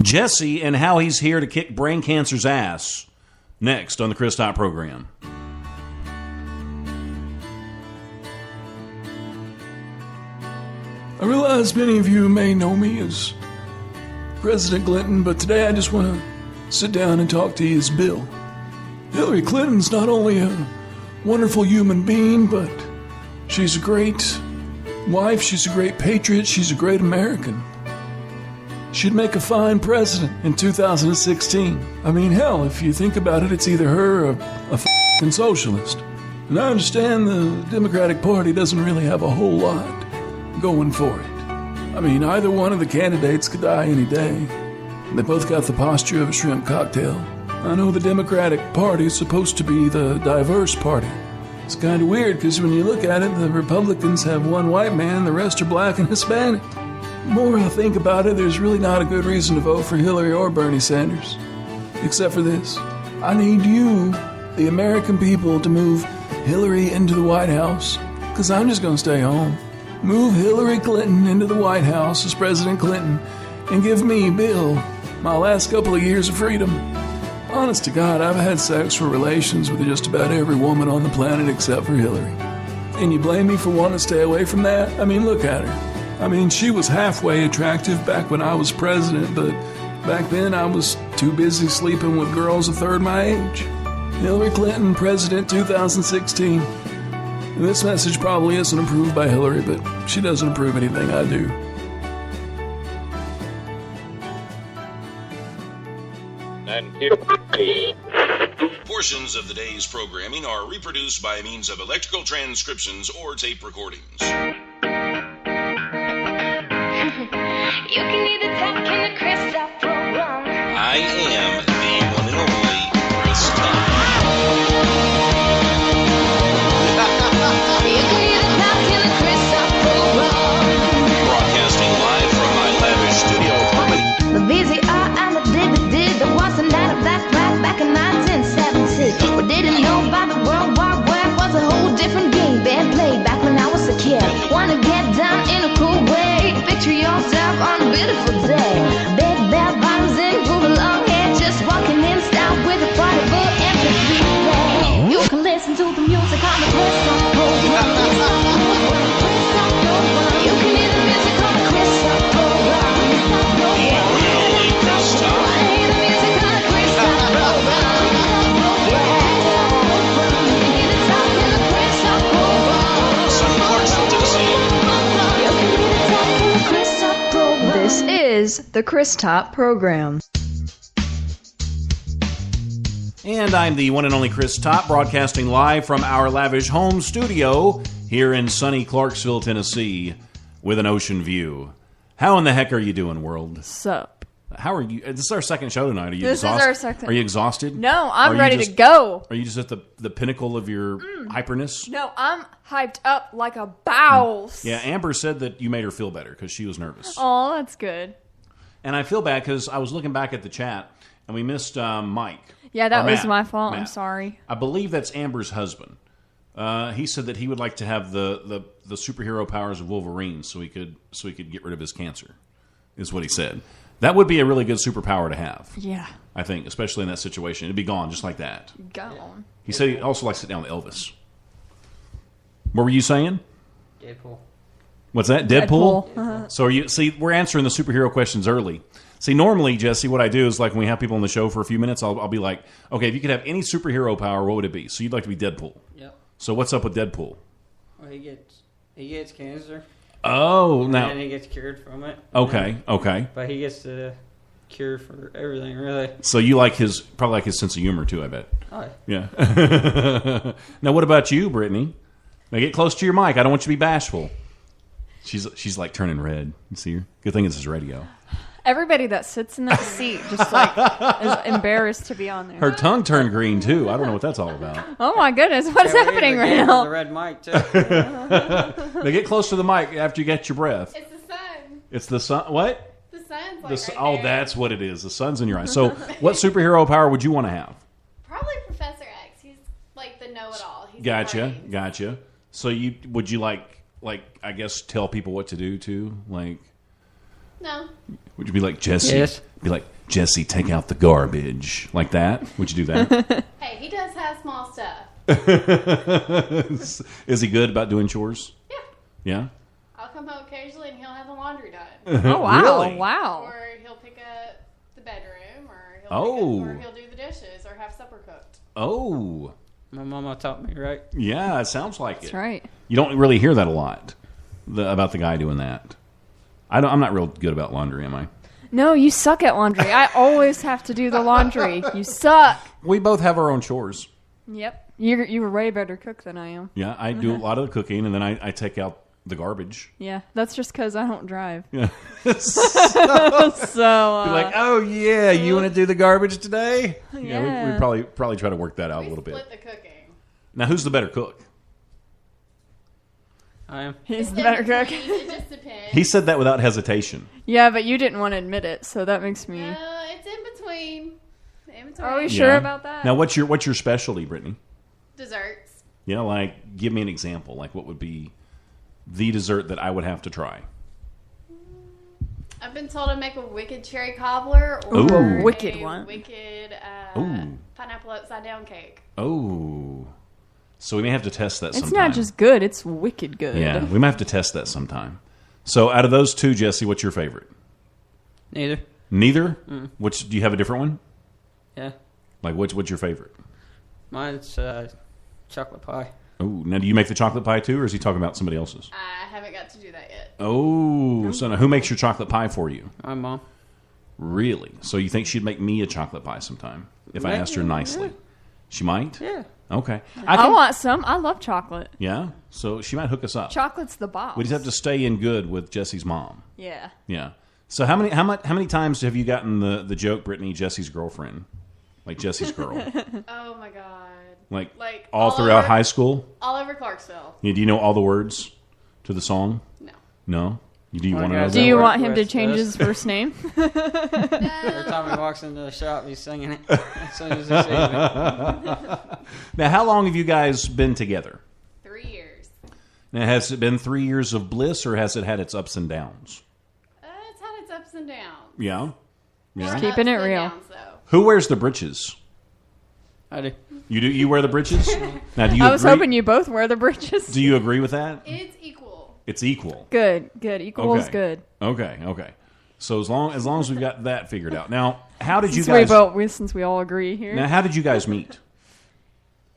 Jesse and how he's here to kick brain cancer's ass. Next on the Chris Top program. I realize many of you may know me as President Clinton, but today I just want to sit down and talk to you as Bill. Hillary Clinton's not only a wonderful human being, but she's a great wife, she's a great patriot, she's a great American. She'd make a fine president in 2016. I mean, hell, if you think about it, it's either her or a f***ing socialist. And I understand the Democratic Party doesn't really have a whole lot going for it. I mean, either one of the candidates could die any day. They both got the posture of a shrimp cocktail. I know the Democratic Party is supposed to be the diverse party. It's kind of weird because when you look at it, the Republicans have one white man, the rest are black and Hispanic. The more I think about it, there's really not a good reason to vote for Hillary or Bernie Sanders. Except for this. I need you, the American people, to move Hillary into the White House, because I'm just going to stay home. Move Hillary Clinton into the White House as President Clinton and give me, Bill, my last couple of years of freedom. Honest to God, I've had sexual relations with just about every woman on the planet except for Hillary. And you blame me for wanting to stay away from that? I mean, look at her. I mean, she was halfway attractive back when I was president, but back then I was too busy sleeping with girls a third my age. Hillary Clinton, President 2016. And this message probably isn't approved by Hillary, but she doesn't approve anything I do. Portions of the day's programming are reproduced by means of electrical transcriptions or tape recordings. You can either talk in the Chris Top program. I am the one and only Chris Top. You can either talk in the Chris Top program. Broadcasting live from my lavish studio apartment. The VCR and the DVD, there was a night of that rap back in 1970. We didn't know about the World War Web was a whole different game being played back when I was a kid. Wanna get down in a cool way, picture yourself on a beautiful day. Big bell bottoms and groovy long hair, just walking in style with a party full MP3 play. You can listen to the music on the Chris Top program. You can hear the music on the Chris Top program. Only Chris Top. Play the music on the Chris Top program. Hear the talk in the Chris Top program. Sunny Clarksville, Tennessee. You can hear the talk in the Chris Top program. This is the Chris Top program. And I'm the one and only Chris Top, broadcasting live from our lavish home studio here in sunny Clarksville, Tennessee, with an ocean view. How in the heck are you doing, world? Sup? How are you? This is our second show tonight. Are you This is exhausted? our second. Are you exhausted? No, I'm Are you ready just- to go. Are you just at the pinnacle of your hyperness? No, I'm hyped up like a bowels. Yeah, Amber said that you made her feel better because she was nervous. Oh, that's good. And I feel bad because I was looking back at the chat and we missed Mike. Yeah, that Or was Matt. my fault. I'm Matt. sorry. I believe that's Amber's husband. He said that he would like to have the superhero powers of Wolverine so he could get rid of his cancer. Is what he said. That would be a really good superpower to have. Yeah. I think, especially in that situation. It'd be gone just like that. Gone. He said he'd also like to sit down with Elvis. What were you saying? Deadpool. What's that? Deadpool? Uh-huh. So are you? See, we're answering the superhero questions early. See, normally, Jesse, what I do is like when we have people on the show for a few minutes, I'll be like, okay, if you could have any superhero power, what would it be? So you'd like to be Deadpool. Yep. So what's up with Deadpool? Well, he gets cancer. Oh, now. And he gets cured from it. Okay, okay. But he gets the cure for everything, really. So you probably like his sense of humor too, I bet. Oh, Yeah. Now, what about you, Brittney? Now get close to your mic. I don't want you to be bashful. She's like turning red. You see her? Good thing this is radio. Everybody that sits in that seat just like is embarrassed to be on there. Her tongue turned green too. I don't know what that's all about. Oh my goodness, what is yeah, we happening even right gave her now? The red mic too. Now get close to the mic after you get your breath. It's the sun. It's the sun. What? The sun's like The, right oh, there. that's what it is. The sun's in your eyes. So, what superhero power would you want to have? Probably Professor X. He's like the know-it-all. He's Gotcha, the brains. gotcha. So would you like I guess tell people what to do too? Like, No. Would you be like, Jesse? Yes. Be like, Jesse, take out the garbage. Like that? Would you do that? Hey, he does have small stuff. Is he good about doing chores? Yeah. Yeah? I'll come home occasionally and he'll have the laundry done. Oh, wow. Really? Wow. Or he'll pick up the bedroom, or he'll do the dishes, or have supper cooked. Oh. My mama taught me, right? Yeah, it sounds like That's it. right. You don't really hear that a lot, about the guy doing that. I'm not real good about laundry, am I? No, you suck at laundry. I always have to do the laundry. You suck. We both have our own chores. Yep. You're a way better cook than I am. Yeah, I do a lot of the cooking, and then I take out the garbage. Yeah, that's just because I don't drive. Yeah. So, Be like, oh yeah, you want to do the garbage today? Yeah. We probably try to work that out a little bit. Split the cooking. Now, who's the better cook? I am. he's the better cook. It just depends. He said that without hesitation. Yeah, but you didn't want to admit it, so that makes me... It's in between. Are we sure Yeah. about that? Now, what's your specialty, Brittney? Desserts. Yeah, like give me an example. Like, what would be the dessert that I would have to try? I've been told to make a wicked cherry cobbler or Ooh. a Wicked one. wicked Ooh. pineapple upside down cake. Oh, so we may have to test that It's sometime. not just good, it's wicked good. Yeah, we might have to test that sometime. So, out of those two, Jesse, what's your favorite? Neither. Neither. Which do you have a different one? Yeah. Like, what's your favorite? Mine's chocolate pie. Oh, now do you make the chocolate pie too, or is he talking about somebody else's? I haven't got to do that yet. Oh, so now who makes your chocolate pie for you? My mom. Really? So you think she'd make me a chocolate pie sometime if I asked her nicely? She might? Yeah. Okay. I want some. I love chocolate. Yeah? So she might hook us up. Chocolate's the boss. We just have to stay in good with Jesse's mom. Yeah. Yeah. So how many times have you gotten the joke, Brittney, Jesse's girlfriend? Like Jesse's girl? Oh my god. Like all all throughout over- high school? All over Clarksville. Yeah, do you know all the words to the song? No. No? Do you Well, want to know guys, that? Do you Work want him to with change us. his first name? Every time he walks into the shop, he's singing it. As soon as he sees me. Now, how long have you guys been together? 3 years. Now, has it been 3 years of bliss, or has it had its ups and downs? It's had its ups and downs. Yeah. More Yeah. Keeping it ups than real. downs, though. Who wears the breeches? I do. You do. You wear the breeches? Now, do you I was agree? hoping you both wear the breeches. Do you agree with that? It's equal. It's equal. Good. Equals Okay. good. Okay. So as long as we've got that figured out. Now, how did you Since guys? since we all agree here. Now, how did you guys meet?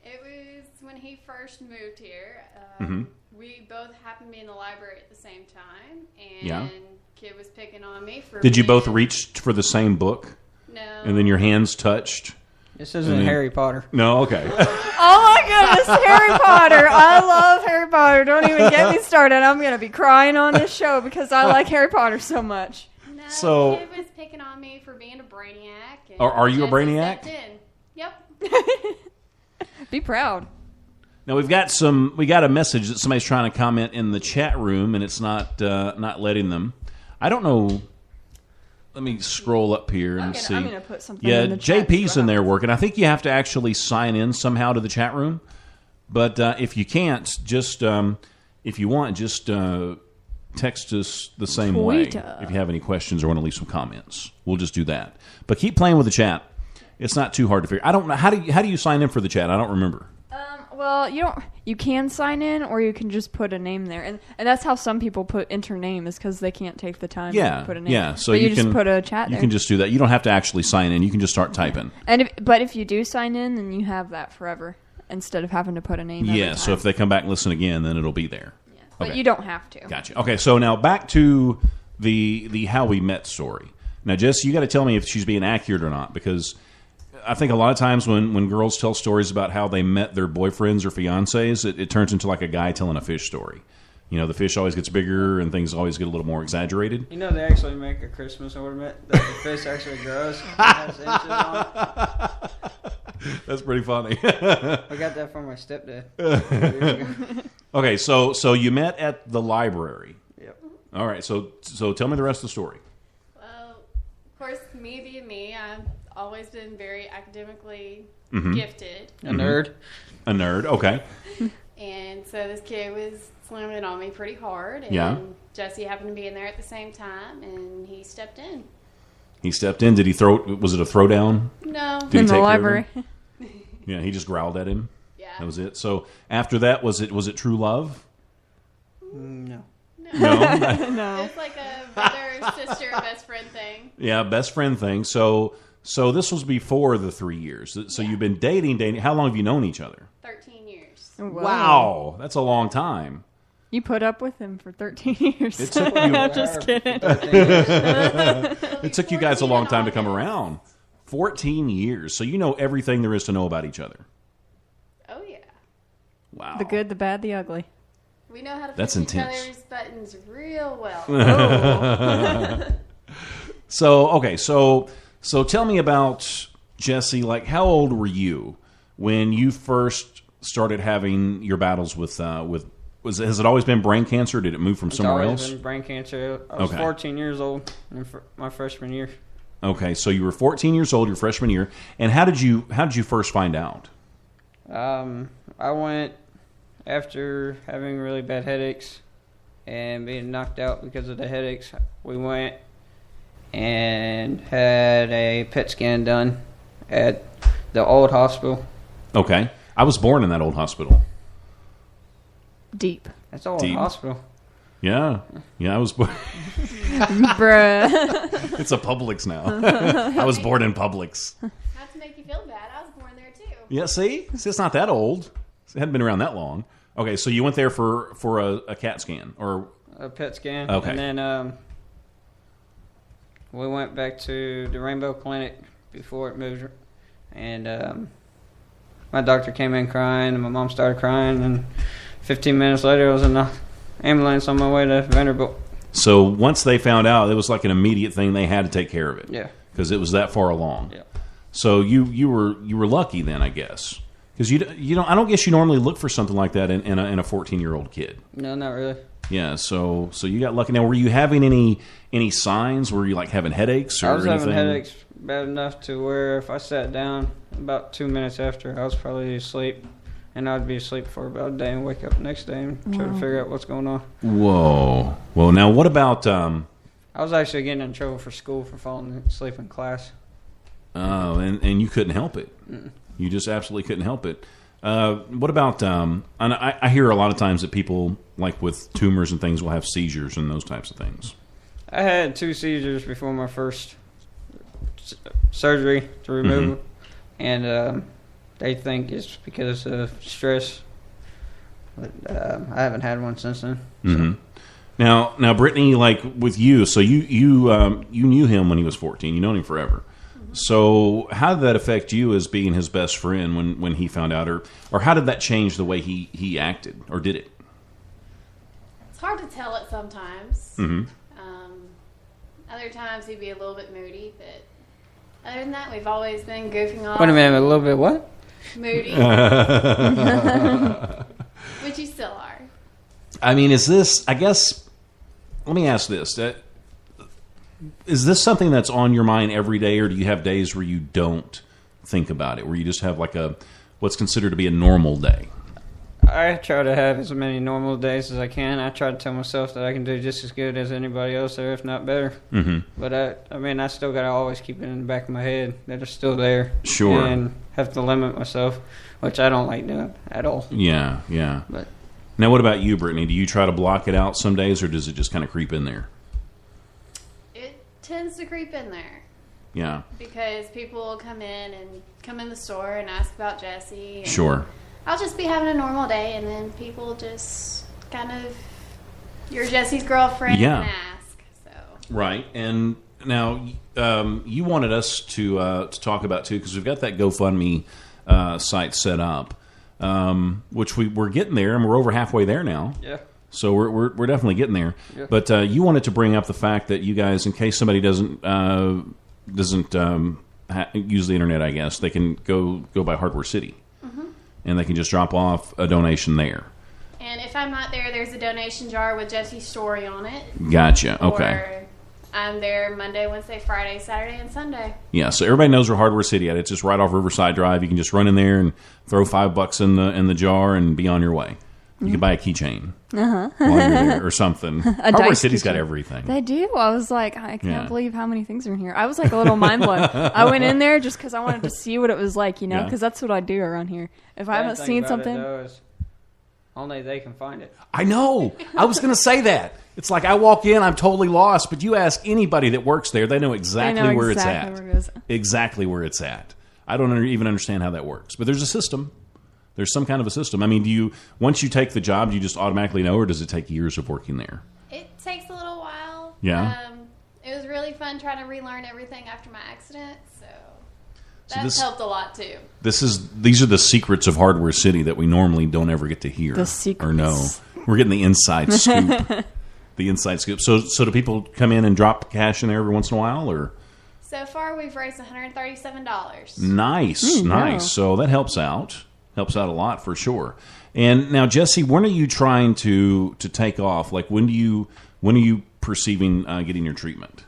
It was when he first moved here. Mm-hmm. We both happened to be in the library at the same time, and Yeah. kid was picking on me for. Did you both being- reach for the same book, No. and then your hands touched? This isn't then- Harry Potter. No. Okay. Oh my goodness, Harry Potter. I love Harry Potter. Don't even get me started. I'm going to be crying on this show because I like Harry Potter so much. No, So- kid was picking on me for being a brainiac. And Are you a Jesse brainiac? stepped in. Yep. Be proud. Now we got a message that somebody's trying to comment in the chat room, and it's not letting them. I don't know. Let me scroll up here and see. I'm gonna put something Yeah, in the chat. JP's in there working. I think you have to actually sign in somehow to the chat room. But if you can't, just if you want, just text us the same way. Tweet us. If you have any questions or want to leave some comments, we'll just do that. But keep playing with the chat. It's not too hard to figure. I don't know how do you sign in for the chat? I don't remember. Well, you can sign in, or you can just put a name there, and that's how some people enter name is because they can't take the time to put a name. Yeah. So but you can just put a chat You there. can just do that. You don't have to actually sign in. You can just start typing. And if you do sign in, then you have that forever instead of having to put a name. every Yeah. time. So if they come back and listen again, then it'll be there. Yeah. But Okay. you don't have to. Gotcha. Okay. So now back to the how we met story. Now, Jess, you got to tell me if she's being accurate or not, because I think a lot of times when girls tell stories about how they met their boyfriends or fiancés, it turns into like a guy telling a fish story. You know, the fish always gets bigger and things always get a little more exaggerated. You know they actually make a Christmas ornament that the fish actually grows. And has inches on it. That's pretty funny. I got that from my stepdad. Years ago. Okay, so you met at the library. Yep. All right, so tell me the rest of the story. Well, of course, me being me, I've always been very academically Mm-hmm. gifted. A nerd. A nerd, okay. And so this kid was slamming it on me pretty hard. And Yeah. Jesse happened to be in there at the same time, and he stepped in. He stepped in. Did he throw? Was it a throwdown? No. Did he In take the care of library. him? Yeah, he just growled at him. Yeah. That was it. So after that, was it true love? No. No. No. It's like a brother, sister, best friend thing. Yeah, best friend thing. So this was before the 3 years. So you've been dating. How long have you known each other? 13 years. Wow, that's a long time. You put up with him for 13 years. It took you. I'm just kidding. It took you guys a long time to come around. 14 years. So you know everything there is to know about each other. Oh, yeah. Wow. The good, the bad, the ugly. We know how to That's push intense. each other's buttons real well. So tell me about Jesse. Like, how old were you when you first started having your battles with has it always been brain cancer? Or did it move from somewhere It's always else? been brain cancer. I was Okay. 14 years old in my freshman year. Okay, so you were 14 years old your freshman year, and how did you first find out? I went after having really bad headaches and being knocked out because of the headaches. We went and had a PET scan done at the old hospital. Okay, I was born in that old hospital. Deep. That's the old Deep. hospital. Yeah, I was born. Bruh. It's a Publix now. I was born in Publix. Not to make you feel bad, I was born there too. Yeah, see, it's not that old. It hadn't been around that long. Okay, so you went there for a CAT scan, or A PET scan. Okay. And then we went back to the Rainbow Clinic before it moved. And my doctor came in crying, and my mom started crying. And 15 minutes later, I was in the ambulance on my way to Vanderbilt. so once they found out, it was like an immediate thing. They had to take care of it. Yeah. because it was that far along. Yeah. So you were lucky then, I guess, because you don't. I don't guess you normally look for something like that in a 14-year-old kid. No, not really. Yeah, so you got lucky. Now, were you having any signs? Were you like having headaches or I was anything? having headaches bad enough to where if I sat down about 2 minutes after, I was probably asleep, and I'd be asleep for about a day and wake up the next day and try to figure out what's going on. Whoa. Well, now what about? I was actually getting in trouble for school for falling asleep in class. Oh, and you couldn't help it. You just absolutely couldn't help it. What about? And I hear a lot of times that people like with tumors and things will have seizures and those types of things. I had 2 seizures before my first surgery to remove them, and they think it's because of stress. But I haven't had one since then. Mm-hmm. Now, Brittney, like with you, so you knew him when he was 14. You known him forever. So how did that affect you as being his best friend when he found out, or how did that change the way he acted, or did it? It's hard to tell it sometimes. Mm-hmm. Other times he'd be a little bit moody, but other than that, we've always been goofing off. Wait a minute, a little bit what? Moody. Which you still are. I mean, is this? I guess. Let me ask this: is this something that's on your mind every day, or do you have days where you don't think about it, where you just have like what's considered to be a normal day? I try to have as many normal days as I can. I try to tell myself that I can do just as good as anybody else there, if not better. Mm-hmm. But I still got to always keep it in the back of my head that it's still there. Sure. And have to limit myself, which I don't like doing at all. Yeah. But Now, what about you, Brittney? Do you try to block it out some days, or does it just kind of creep in there? It tends to creep in there. Yeah. Because people will come in the store and ask about Jesse. And Sure. I'll just be having a normal day, and then people just kind of, you're Jesse's girlfriend, Yeah. and ask. So Right. And now you wanted us to talk about, too, because we've got that GoFundMe site set up, which we're getting there, and we're over halfway there now. yeah. So we're definitely getting there. Yeah. But you wanted to bring up the fact that you guys, in case somebody doesn't use the internet, I guess, they can go by Hardware City. And they can just drop off a donation there. And if I'm not there, there's a donation jar with Jesse's story on it. Gotcha. Okay. Or I'm there Monday, Wednesday, Friday, Saturday, and Sunday. Yeah, so everybody knows where Hardware City at. It's just right off Riverside Drive. You can just run in there and throw $5 in the jar and be on your way. You could buy a keychain while you're there or something. Hardware City's got everything. They do. I was like, I can't believe how many things are in here. I was like a little mind blown. I went in there just because I wanted to see what it was like, because that's what I do around here. If I haven't seen something. Only they can find it. I know. I was going to say that. It's like I walk in, I'm totally lost, but you ask anybody that works there, they know exactly where it's at. Exactly where it's at. I don't even understand how that works. But there's a system. There's some kind of a system. I mean, once you take the job, do you just automatically know, or does it take years of working there? It takes a little while. Yeah. It was really fun trying to relearn everything after my accident, so that's helped a lot too. These are the secrets of Hardware City that we normally don't ever get to hear or know. We're getting the inside scoop. The inside scoop. So do people come in and drop cash in there every once in a while, or? So far, we've raised $137. Nice, nice. So that helps out. Helps out a lot for sure. And now, Jesse, when are you trying to take off? Like, when are you perceiving getting your treatment?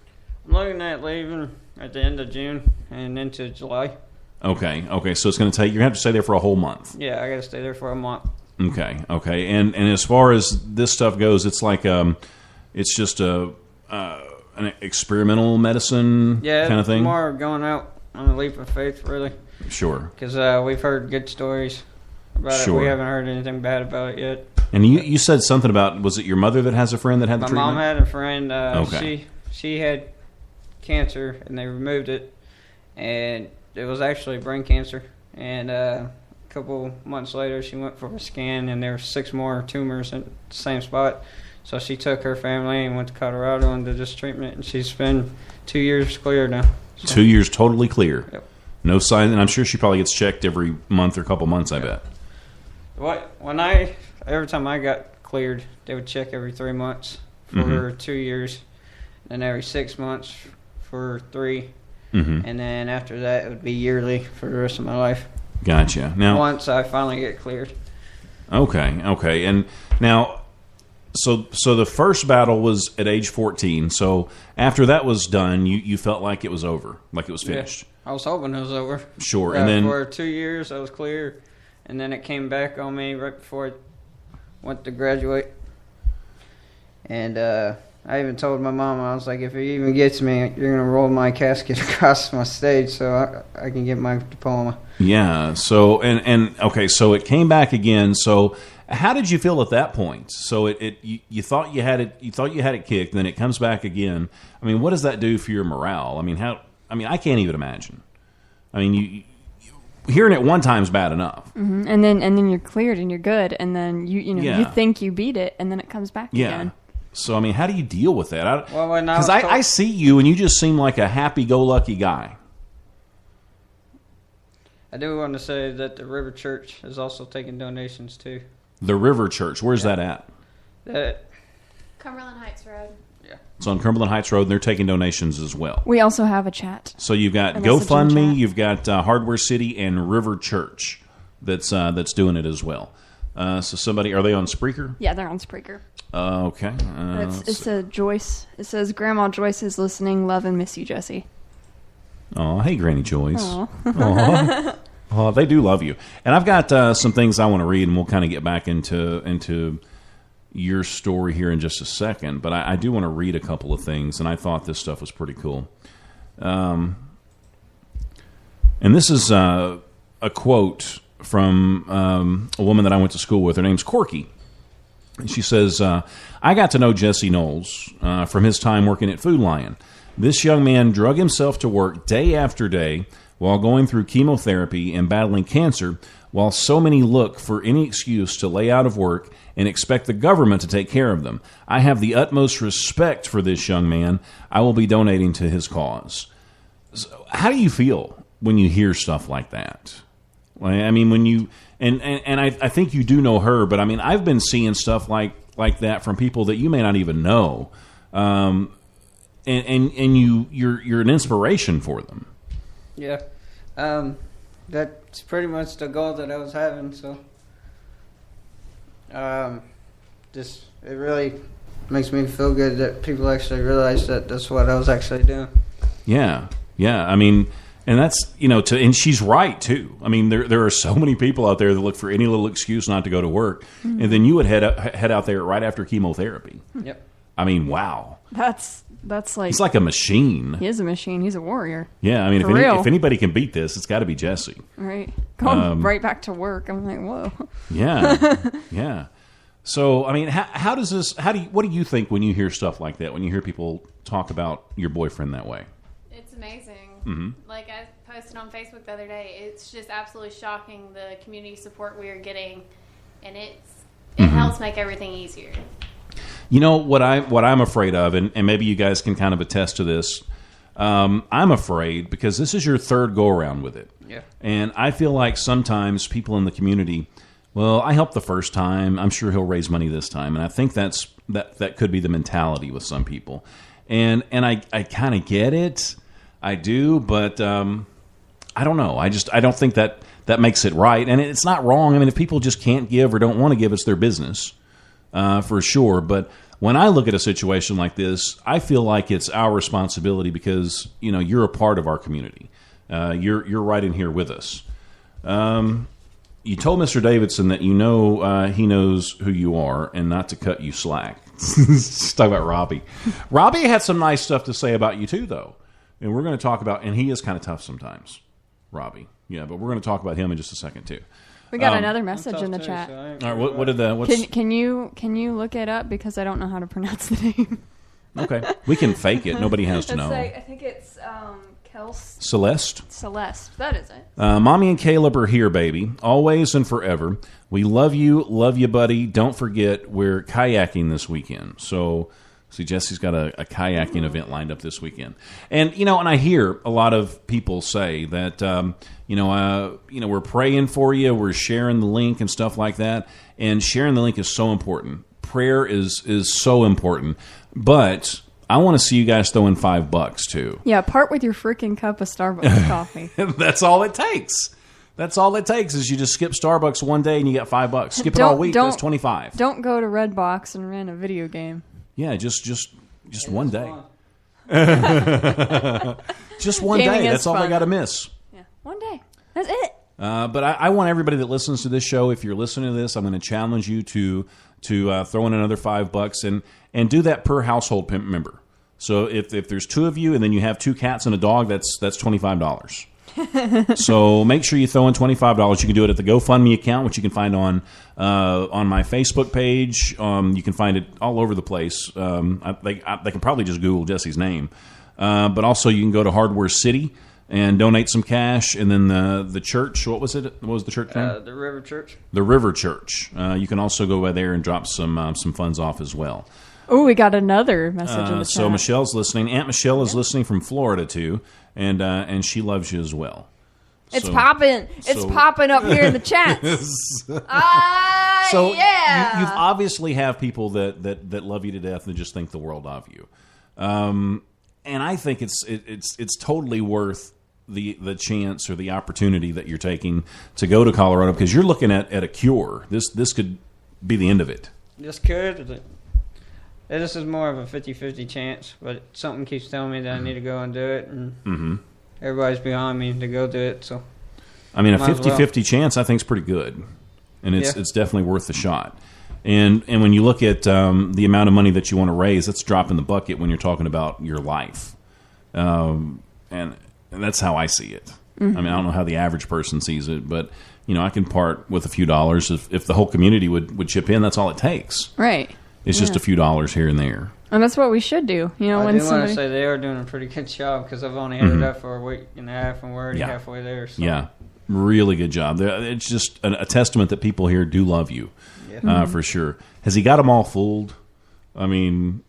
I'm looking at leaving at the end of June and into July. Okay. So it's going to take. You're going to have to stay there for a whole month. Yeah, I got to stay there for a month. Okay. And as far as this stuff goes, it's like it's just an experimental medicine kind of thing. Yeah, more going out on a leap of faith, really. Sure. Because we've heard good stories about it. We haven't heard anything bad about it yet. And you said something about, was it your mother that has a friend that had the treatment? My mom had a friend. She had cancer, and they removed it. And it was actually brain cancer. And a couple months later, she went for a scan, and there were 6 more tumors in the same spot. So she took her family and went to Colorado and did this treatment. And she's been 2 years clear now. So. 2 years totally clear. Yep. No sign, and I'm sure she probably gets checked every month or couple months, I bet. Every time I got cleared, they would check every 3 months for 2 years, and every 6 months for 3, and then after that, it would be yearly for the rest of my life. Gotcha. Now, once I finally get cleared. Okay. And now, so the first battle was at age 14. So after that was done, you felt like it was over, like it was finished. Yeah. I was hoping it was over. Sure. And then for 2 years, I was clear, and then it came back on me right before I went to graduate. And I even told my mom, I was like, if it even gets me, you're going to roll my casket across my stage so I can get my diploma. Yeah. So okay. So it came back again. So how did you feel at that point? So you thought you had it. You thought you had it kicked. Then it comes back again. I mean, what does that do for your morale? I mean, I can't even imagine. I mean, you hearing it one time is bad enough. Mm-hmm. And then you're cleared and you're good, and then you think you beat it, and then it comes back again. So I mean, how do you deal with that? Because I see you, and you just seem like a happy-go-lucky guy. I do want to say that the River Church is also taking donations too. The River Church, where's that at? Cumberland Heights Road. Yeah. It's on Cumberland Heights Road, and they're taking donations as well. We also have a chat. So you've got GoFundMe, you've got Hardware City, and River Church that's doing it as well. So somebody, are they on Spreaker? Yeah, they're on Spreaker. Okay. It's a Joyce. It says, Grandma Joyce is listening. Love and miss you, Jesse. Oh, hey, Granny Joyce. Oh, they do love you. And I've got some things I want to read, and we'll kind of get back into your story here in just a second. But I do want to read a couple of things, and I thought this stuff was pretty cool. And this is a quote from a woman that I went to school with. Her name's Corky. And she says, I got to know Jesse Knowles from his time working at Food Lion. This young man drug himself to work day after day while going through chemotherapy and battling cancer, while so many look for any excuse to lay out of work and expect the government to take care of them. I have the utmost respect for this young man. I will be donating to his cause. So how do you feel when you hear stuff like that? I mean, when you and I think you do know her, but I mean, I've been seeing stuff like that from people that you may not even know, and you're an inspiration for them. Yeah, that's pretty much the goal that I was having. So, it really makes me feel good that people actually realize that that's what I was actually doing. Yeah. I mean, And that's, and she's right, too. I mean, there are so many people out there that look for any little excuse not to go to work. Mm-hmm. And then you would head out there right after chemotherapy. Yep. I mean, wow. That's like... He's like a machine. He is a machine. He's a warrior. Yeah, I mean, if anybody can beat this, it's got to be Jesse. Right. Going right back to work. I'm like, whoa. Yeah. Yeah. So, I mean, what do you think when you hear stuff like that, when you hear people talk about your boyfriend that way? It's amazing. Mm-hmm. Like I posted on Facebook the other day, it's just absolutely shocking the community support we are getting, and it helps make everything easier. You know what I'm afraid of, and maybe you guys can kind of attest to this. I'm afraid because this is your third go around with it, and I feel like sometimes people in the community, well, I helped the first time, I'm sure he'll raise money this time, and I think that could be the mentality with some people, and I kind of get it. I do, but I don't know. I don't think that makes it right. And it's not wrong. I mean, if people just can't give or don't want to give, it's their business, for sure. But when I look at a situation like this, I feel like it's our responsibility because, you're a part of our community. You're right in here with us. You told Mr. Davidson that he knows who you are and not to cut you slack. Let's talk about Robbie. Robbie had some nice stuff to say about you, too, though. And we're going to talk about, and he is kind of tough sometimes, Robbie. Yeah, but we're going to talk about him in just a second too. We got another message in the chat. All right, what did the? Can you look it up because I don't know how to pronounce the name. Okay, we can fake it. Nobody has to know. I think it's Celeste. Celeste, that is it. Mommy and Caleb are here, baby, always and forever. We love you, buddy. Don't forget we're kayaking this weekend, so. See, Jesse's got a kayaking event lined up this weekend. And, and I hear a lot of people say that, we're praying for you, we're sharing the link and stuff like that. And sharing the link is so important. Prayer is so important. But I want to see you guys throw in $5 too. Yeah, part with your freaking cup of Starbucks coffee. That's all it takes. That's all it takes is you just skip Starbucks one day and you get $5. Skip it all week, that's $25. Don't go to Redbox and rent a video game. Yeah, just one day. Just one day. That's all I got to miss. Yeah, one day. That's it. But I want everybody that listens to this show, if you're listening to this, I'm going to challenge you to throw in another $5 and do that per household member. So if there's two of you and then you have 2 cats and a dog, that's $25. So make sure you throw in $25. You can do it at the GoFundMe account, which you can find on my Facebook page. You can find it all over the place. They can probably just Google Jesse's name. But also you can go to Hardware City and donate some cash. And then the church, what was it? What was the church name? The River Church. The River Church. You can also go by there and drop some funds off as well. Oh, we got another message in the chat. So Michelle's listening. Aunt Michelle is listening from Florida too, and she loves you as well. It's popping. It's popping up here in the chats. So yeah. You've obviously have people that love you to death and just think the world of you. And I think it's totally worth the chance or the opportunity that you're taking to go to Colorado because you're looking at a cure. This could be the end of it. This could. This is more of a 50-50 chance, but something keeps telling me that I need to go and do it, and everybody's behind me to go do it. So, I mean, a 50-50 chance I think is pretty good, and it's definitely worth the shot. And when you look at the amount of money that you want to raise, that's a drop in the bucket when you're talking about your life, and that's how I see it. Mm-hmm. I mean, I don't know how the average person sees it, but I can part with a few dollars if the whole community would chip in. That's all it takes. Right. It's just a few dollars here and there. And that's what we should do. I want to say they are doing a pretty good job because I've only had it up for a week and a half and we're already halfway there. So. Yeah, really good job. It's just a testament that people here do love you, for sure. Has he got them all fooled? I mean,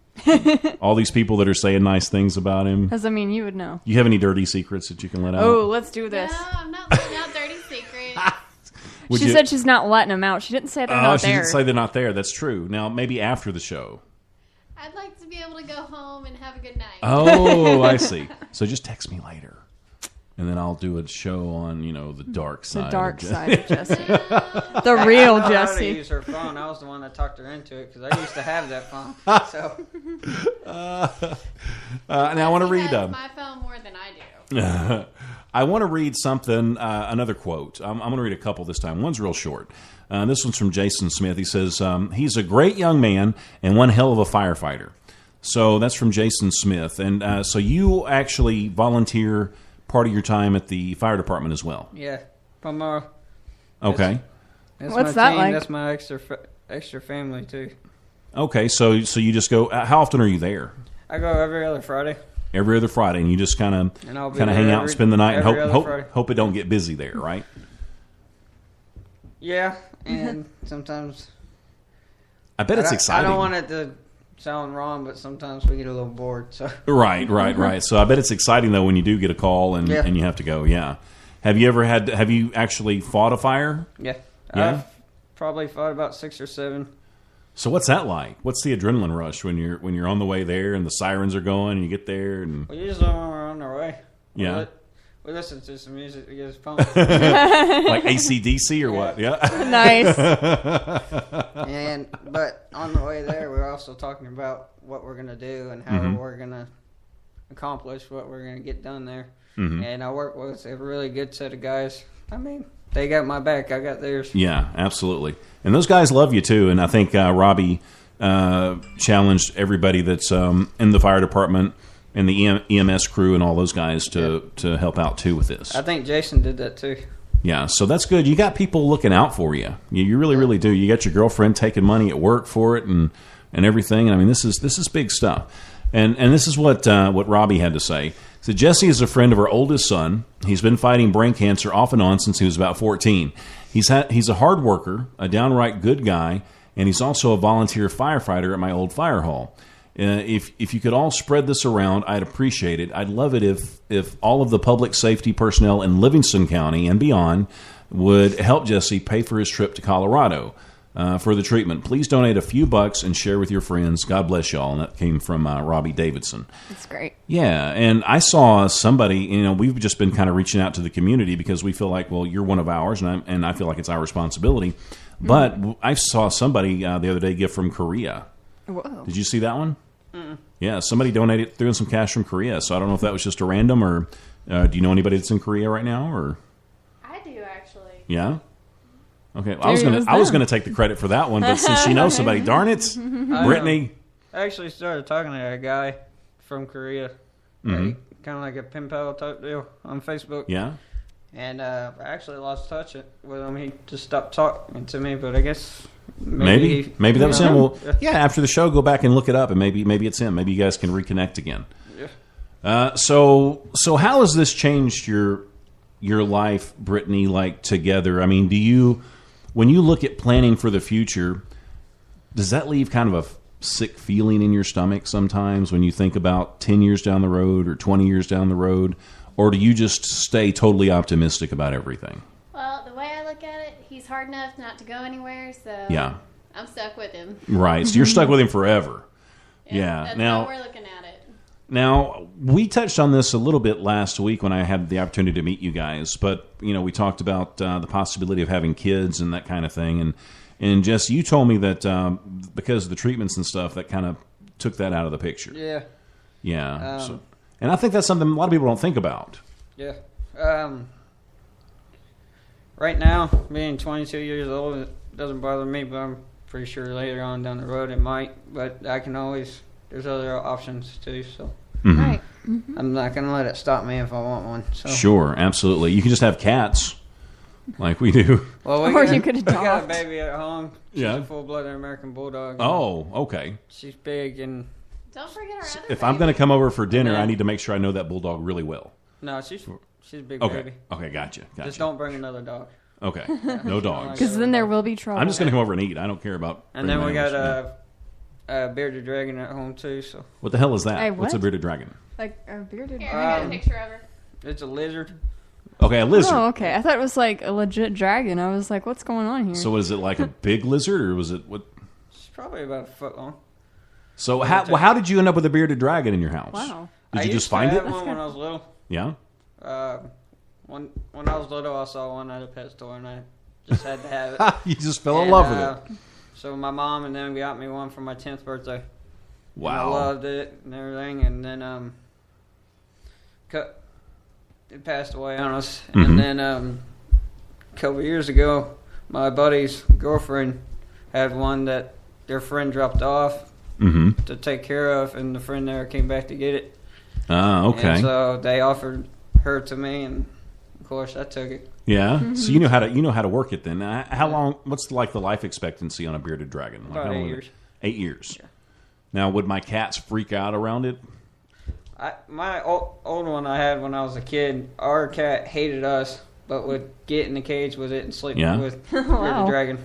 all these people that are saying nice things about him. Because, you would know. You have any dirty secrets that you can let out? Oh, let's do this. No, I'm not letting out dirty secrets. She said she's not letting them out. She didn't say they're not there. She didn't say they're not there. That's true. Now, maybe after the show. I'd like to be able to go home and have a good night. Oh, I see. So just text me later. And then I'll do a show on, the dark side. The dark side of Jesse. The real Jesse. I to use her phone. I was the one that talked her into it because I used to have that phone. So. Now I want to read my phone more than I do. I want to read something, another quote. I'm going to read a couple this time. One's real short. This one's from Jason Smith. He says, he's a great young man and one hell of a firefighter. So that's from Jason Smith. And so you actually volunteer part of your time at the fire department as well? Yeah. Palmyra. Okay. That's What's my that team. like? That's my extra family, too. Okay, so you just go. How often are you there? I go every other Friday. Every other Friday, and you just kind of hang out and spend the night and hope it don't get busy there, right? Yeah, and sometimes I bet it's exciting. I don't want it to sound wrong, but sometimes we get a little bored. So right. So I bet it's exciting though when you do get a call and you have to go. Yeah. Have you actually fought a fire? Yeah. I've probably fought about 6 or 7. So what's that like? What's the adrenaline rush when you're on the way there and the sirens are going and you get there? And well, usually when we're on our way, yeah, we listen to some music to get us pumped, like AC/DC or what? Yeah, nice. But on the way there, we're also talking about what we're gonna do and how we're gonna accomplish what we're gonna get done there. Mm-hmm. And I work with a really good set of guys. I mean, they got my back. I got theirs. Yeah, absolutely. And those guys love you too. And I think Robbie challenged everybody that's in the fire department and the EMS crew and all those guys to help out too with this. I think Jason did that too. Yeah, so that's good. You got people looking out for you. You really, really do. You got your girlfriend taking money at work for it and everything. And I mean, this is big stuff. And this is what Robbie had to say. So Jesse is a friend of our oldest son. He's been fighting brain cancer off and on since he was about 14. He's a hard worker, a downright good guy, and he's also a volunteer firefighter at my old fire hall. If you could all spread this around, I'd appreciate it. I'd love it if all of the public safety personnel in Livingston County and beyond would help Jesse pay for his trip to Colorado for the treatment. Please donate a few bucks and share with your friends. God bless y'all. And that came from Robbie Davidson. That's great. Yeah, and I saw somebody, we've just been kind of reaching out to the community because we feel like, well, you're one of ours, and I feel like it's our responsibility. But I saw somebody the other day give from Korea. Whoa. Did you see that one? Mm-mm. Yeah, somebody threw in some cash from Korea. So I don't know if that was just a random or do you know anybody that's in Korea right now? Or I do, actually. Yeah? Okay, I was gonna take the credit for that one, but since she knows somebody, darn it, Brittney. I actually started talking to a guy from Korea, kind of like a pen pal type deal on Facebook. Yeah. And I actually lost touch with him. He just stopped talking to me, but I guess maybe that was him. Well, yeah. After the show, go back and look it up, and maybe it's him. Maybe you guys can reconnect again. Yeah. So how has this changed your life, Brittney? Like together, I mean, when you look at planning for the future, does that leave kind of a sick feeling in your stomach sometimes when you think about 10 years down the road or 20 years down the road? Or do you just stay totally optimistic about everything? Well, the way I look at it, he's hard enough not to go anywhere, so yeah. I'm stuck with him. Right, so you're stuck with him forever. Yeah. That's now, how we're looking at it. Now, we touched on this a little bit last week when I had the opportunity to meet you guys, but we talked about the possibility of having kids and that kind of thing. And Jesse, you told me that because of the treatments and stuff, that kind of took that out of the picture. Yeah. Yeah. And I think that's something a lot of people don't think about. Yeah. Right now, being 22 years old, it doesn't bother me, but I'm pretty sure later on down the road it might. But I can always, there's other options too, so. Mm-hmm. Right. Mm-hmm. I'm not going to let it stop me if I want one. So. Sure, absolutely. You can just have cats like we do. Well, you could adopt. We got a baby at home. She's a full-blooded American Bulldog. Oh, okay. She's big and... Don't forget our other If I'm going to come over for dinner, I need to make sure I know that bulldog really well. No, she's a big okay. baby. Okay, gotcha. Just don't bring another dog. Okay, no dogs. Because then there will be trouble. I'm just going to come over and eat. I don't care about... And then we got a bearded dragon at home, too. So what the hell is that? Hey, what? What's a bearded dragon? Like a bearded dragon? Here, I got a picture of her. It's a lizard. Okay, a lizard. Oh, okay. I thought it was like a legit dragon. I was like, what's going on here? So was it like a big lizard, or was it... what? It's probably about a foot long. So how did you end up with a bearded dragon in your house? Wow. Did you just find it? I used to have one when I was little. Yeah? When I was little, I saw one at a pet store, and I just had to have it. You just fell in love with it. So my mom and them got me one for my 10th birthday. Wow. And I loved it and everything, and then it passed away on us. And then a couple of years ago, my buddy's girlfriend had one that their friend dropped off to take care of, and the friend never came back to get it. Okay. And so they offered her to me, and of course I took it. Yeah. So you know how to work it then. How long? What's like the life expectancy on a bearded dragon? Like About 8 years. 8 years. Yeah. Now, would my cats freak out around it? My old one I had when I was a kid, our cat hated us, but would get in the cage with it and sleep with bearded dragon.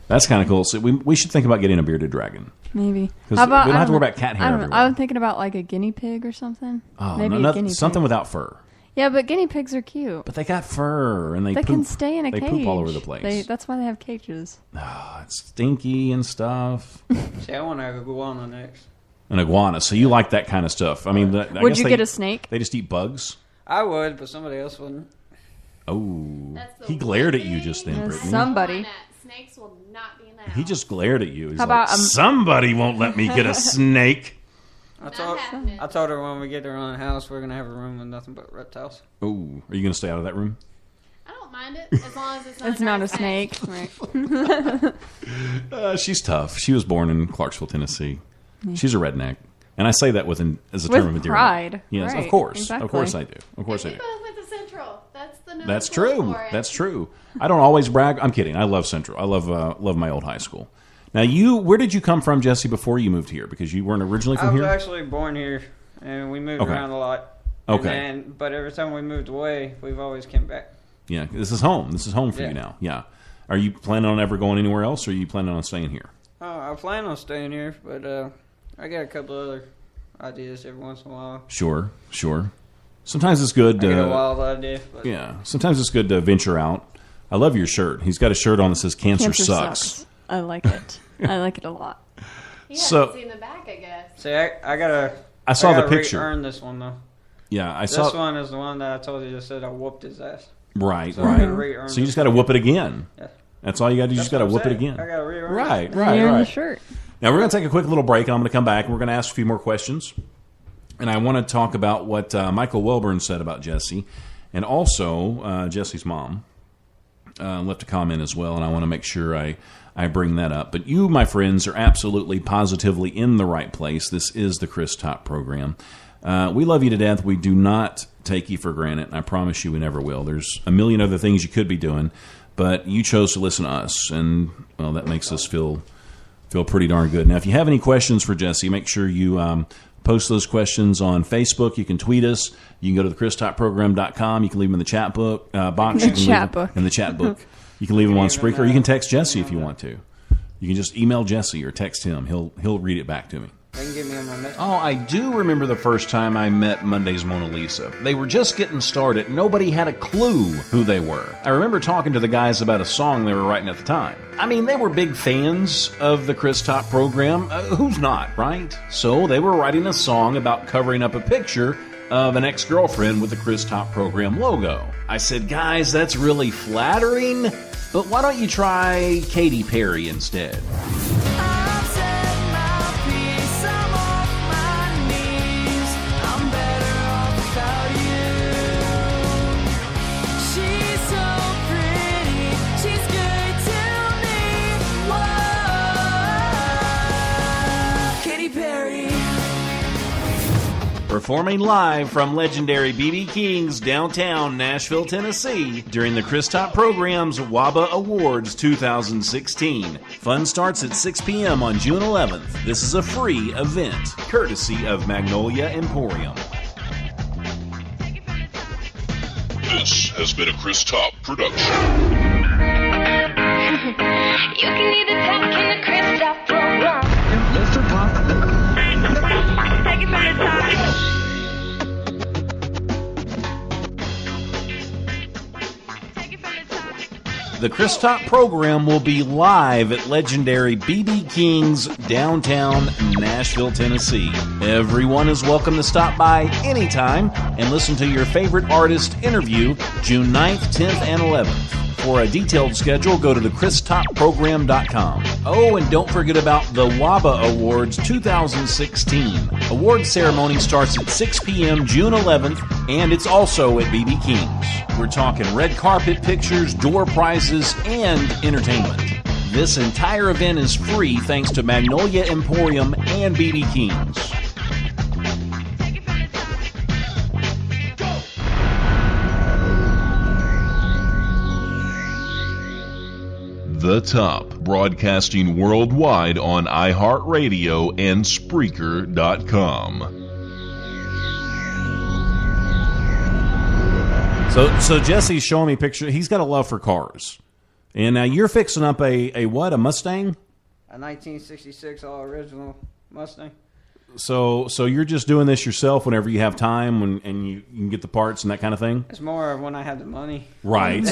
That's kind of cool. So we should think about getting a bearded dragon. Maybe. Because we don't have to worry about cat hair everywhere. I was thinking about like a guinea pig or something. Oh, maybe no, a guinea pig. Something without fur. Yeah, but guinea pigs are cute. But they got fur, and they poop. Can stay in a cage. They poop all over the place. That's why they have cages. Oh, it's stinky and stuff. See, I want to have a iguana next. An iguana. So you like that kind of stuff. I mean, would you get a snake? They just eat bugs? I would, but somebody else wouldn't. Oh. He glared at you just then, Brittney. Somebody. Snakes will not be in the house. He just glared at you. He's How about somebody won't let me get a snake. I told her when we get our own house, we're going to have a room with nothing but reptiles. Oh, are you going to stay out of that room? I don't mind it, as long as it's not a snake. Right. She's tough. She was born in Clarksville, Tennessee. She's a redneck. And I say that as a term of endearment. Pride. Yes, right. of course. Exactly. Of course I do. Of course I do. We both went to Central. That's the no. That's true. That's true. I don't always brag. I'm kidding. I love Central. I love my old high school. Now, where did you come from, Jesse, before you moved here? Because you weren't originally from here? I was actually born here, and we moved around a lot. Okay. But every time we moved away, we've always came back. Yeah, this is home. This is home for you now. Yeah. Are you planning on ever going anywhere else, or are you planning on staying here? I plan on staying here, but I got a couple other ideas every once in a while. Sure. Sometimes it's good. I get a wild idea. But. Yeah. Sometimes it's good to venture out. I love your shirt. He's got a shirt on that says "Cancer sucks." I like it. I like it a lot. He hasn't seen the back, I guess. See, I saw the picture. Earn this one though. Yeah, This one is the one that I told you just said I whooped his ass. Right. So So you just got to whoop it again. Yeah. That's all you got to do. You just got to whoop it again. I got to re-earn Right. The shirt. Now we're going to take a quick little break, and I'm going to come back, and we're going to ask a few more questions. And I want to talk about what Michael Welborn said about Jesse, and also Jesse's mom left a comment as well, and I want to make sure I bring that up. But you, my friends, are absolutely, positively in the right place. This is the Chris Top program. We love you to death. We do not take you for granted, and I promise you we never will. There's a million other things you could be doing, but you chose to listen to us, and, well, that makes us feel pretty darn good. Now, if you have any questions for Jesse, make sure you post those questions on Facebook. You can tweet us. You can go to thechristoprogram.com. You can leave them in the chat book box. In the chat book. You can leave them on Spreaker, or you can text Jesse if you want to. You can just email Jesse or text him. He'll read it back to me. They can get me on my message. Oh, I do remember the first time I met Monday's Mona Lisa. They were just getting started. Nobody had a clue who they were. I remember talking to the guys about a song they were writing at the time. I mean, they were big fans of the Chris Top program. Who's not, right? So they were writing a song about covering up a picture of an ex-girlfriend with the Chris Top program logo. I said, guys, that's really flattering, but why don't you try Katy Perry instead? Performing live from legendary B.B. King's downtown Nashville, Tennessee during the Chris Top program's WABA Awards 2016. Fun starts at 6 p.m. on June 11th. This is a free event, courtesy of Magnolia Emporium. This has been a Chris Top production. You can either talk in the Chris Top program. Mr. Talk. Take it from the top. The Chris Top program will be live at legendary B.B. King's downtown Nashville, Tennessee. Everyone is welcome to stop by anytime and listen to your favorite artist interview June 9th, 10th, and 11th. For a detailed schedule, go to thechristoppprogram.com. Oh, and don't forget about the WABA Awards 2016. Award ceremony starts at 6 p.m. June 11th, and it's also at BB King's. We're talking red carpet pictures, door prizes, and entertainment. This entire event is free thanks to Magnolia Emporium and BB King's. The Top, broadcasting worldwide on iHeartRadio and Spreaker.com. So Jesse's showing me pictures. He's got a love for cars. And now you're fixing up a what? A Mustang? A 1966 all original Mustang. So you're just doing this yourself whenever you have time and you can get the parts and that kind of thing? It's more when I have the money. Right.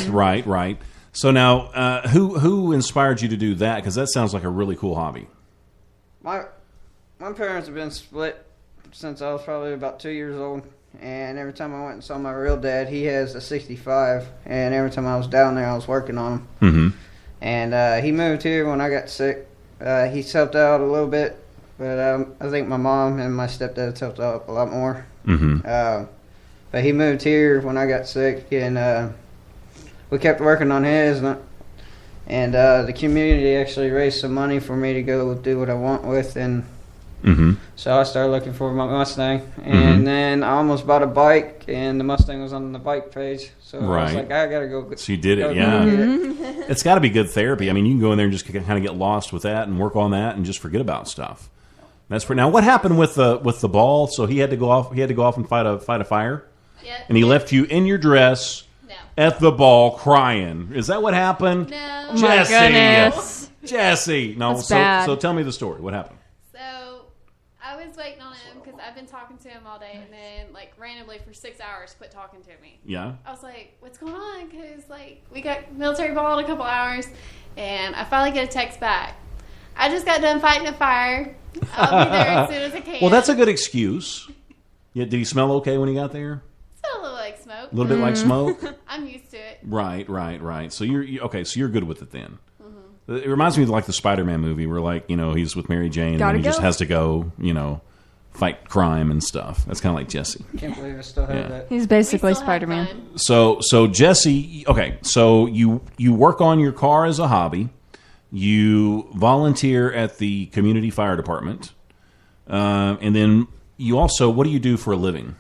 So now, who inspired you to do that? Because that sounds like a really cool hobby. My parents have been split since I was probably about 2 years old. And every time I went and saw my real dad, he has a 65. And every time I was down there, I was working on him. Mm-hmm. And he moved here when I got sick. He's helped out a little bit. But I think my mom and my stepdad helped out a lot more. Mm-hmm. But he moved here when I got sick. And we kept working on his. And the community actually raised some money for me to go do what I want with. And mm-hmm. so I started looking for my Mustang, and then I almost bought a bike, and the Mustang was on the bike page. So I was like, I gotta go. So you did it, yeah. It's got to be good therapy. I mean, you can go in there and just kind of get lost with that and work on that and just forget about stuff. That's now. What happened with the ball? So he had to go off. He had to go off and fight a fire. Yep. And he left you in your dress at the ball crying. Is that what happened? No. Jesse. My goodness. Jesse. No. That's bad. So tell me the story. What happened? So I was waiting on him because I've been talking to him all day, and then like randomly for 6 hours quit talking to me. Yeah. I was like, what's going on? Because like we got military ball in a couple hours, and I finally get a text back. I just got done fighting a fire. I'll be there as soon as I can. Well, that's a good excuse. Yeah, did he smell okay when he got there? Still a little like smoke. A little bit like smoke? I'm used to it. Right. So you're okay, so you're good with it then. Mm-hmm. It reminds me of like the Spider-Man movie where like, he's with Mary Jane and he just has to go, fight crime and stuff. That's kind of like Jesse. Can't believe I still have that. He's basically Spider-Man. So Jesse, okay, so you work on your car as a hobby. You volunteer at the community fire department. And then you also, what do you do for a living?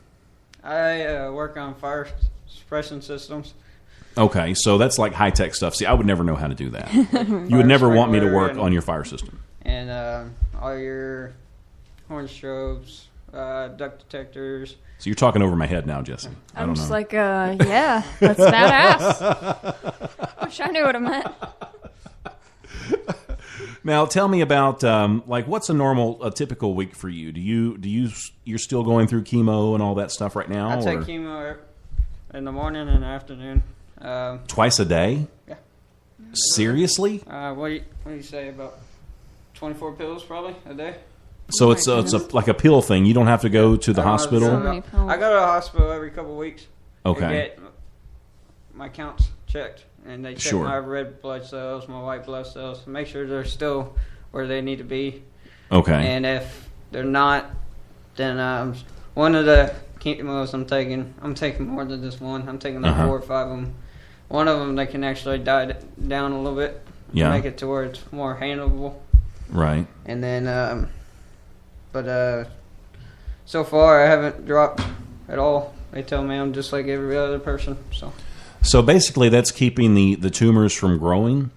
I work on fire suppression systems. Okay, so that's like high-tech stuff. See, I would never know how to do that. You would never want me to work on your fire system. And all your horn strobes, duct detectors. So you're talking over my head now, Jesse. I don't know. Just like, yeah, that's badass. Wish I knew what it meant. Now, tell me about what's a typical week for you? You're still going through chemo and all that stuff right now? I take chemo in the morning and the afternoon. Twice a day? Yeah. Seriously? What do you say, about 24 pills probably a day? So it's like a pill thing. You don't have to go to the hospital? I go to the hospital every couple of weeks. Okay. To get my counts checked. And they check my red blood cells, my white blood cells, to make sure they're still where they need to be. Okay. And if they're not, then one of the chemos I'm taking more than just one. I'm taking like 4 or 5 of them. One of them, they can actually die down a little bit. Yeah. Make it to where it's more handleable. Right. And then, so far I haven't dropped at all. They tell me I'm just like every other person, So basically that's keeping the tumors from growing?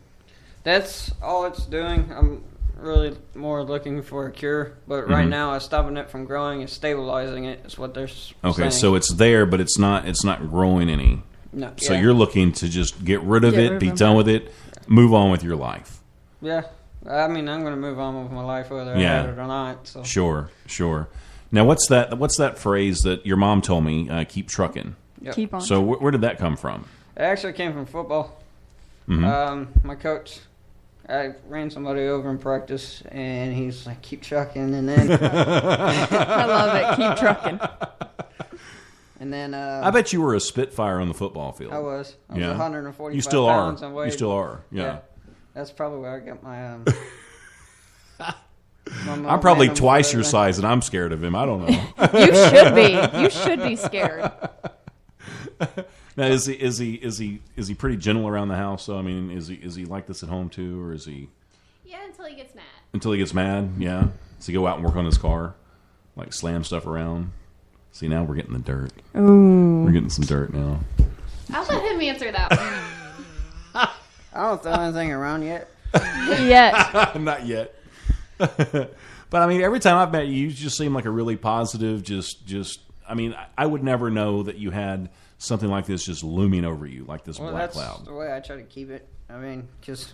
That's all it's doing. I'm really more looking for a cure. But right now it's stopping it from growing and stabilizing it is what they're saying. So it's there, but it's not growing any. No. So you're looking to just get rid of it, be done with it, move on with your life. Yeah. I mean, I'm going to move on with my life whether I have it or not. So. Sure. Now, what's that phrase that your mom told me, keep trucking? Yep. Keep on. So where did that come from? It actually came from football. Mm-hmm. My coach, I ran somebody over in practice, and he's like, keep trucking, and then... I love it. Keep trucking. And then I bet you were a Spitfire on the football field. I was 145 You still pounds. are. You still are. Yeah. That's probably where I got my. I'm probably twice your size, and I'm scared of him. I don't know. You should be. You should be scared. Now, is he pretty gentle around the house? So, I mean, is he like this at home too, or is he? Yeah, until he gets mad. Until he gets mad, yeah. Does he go out and work on his car, like slam stuff around? See, now we're getting the dirt. Ooh. We're getting some dirt now. I'll let him answer that one. I don't throw anything around yet. Not yet. But I mean, every time I've met you, you just seem like a really positive. I mean, I would never know that you had something like this just looming over you, like this black cloud. That's the way I try to keep it. I mean, just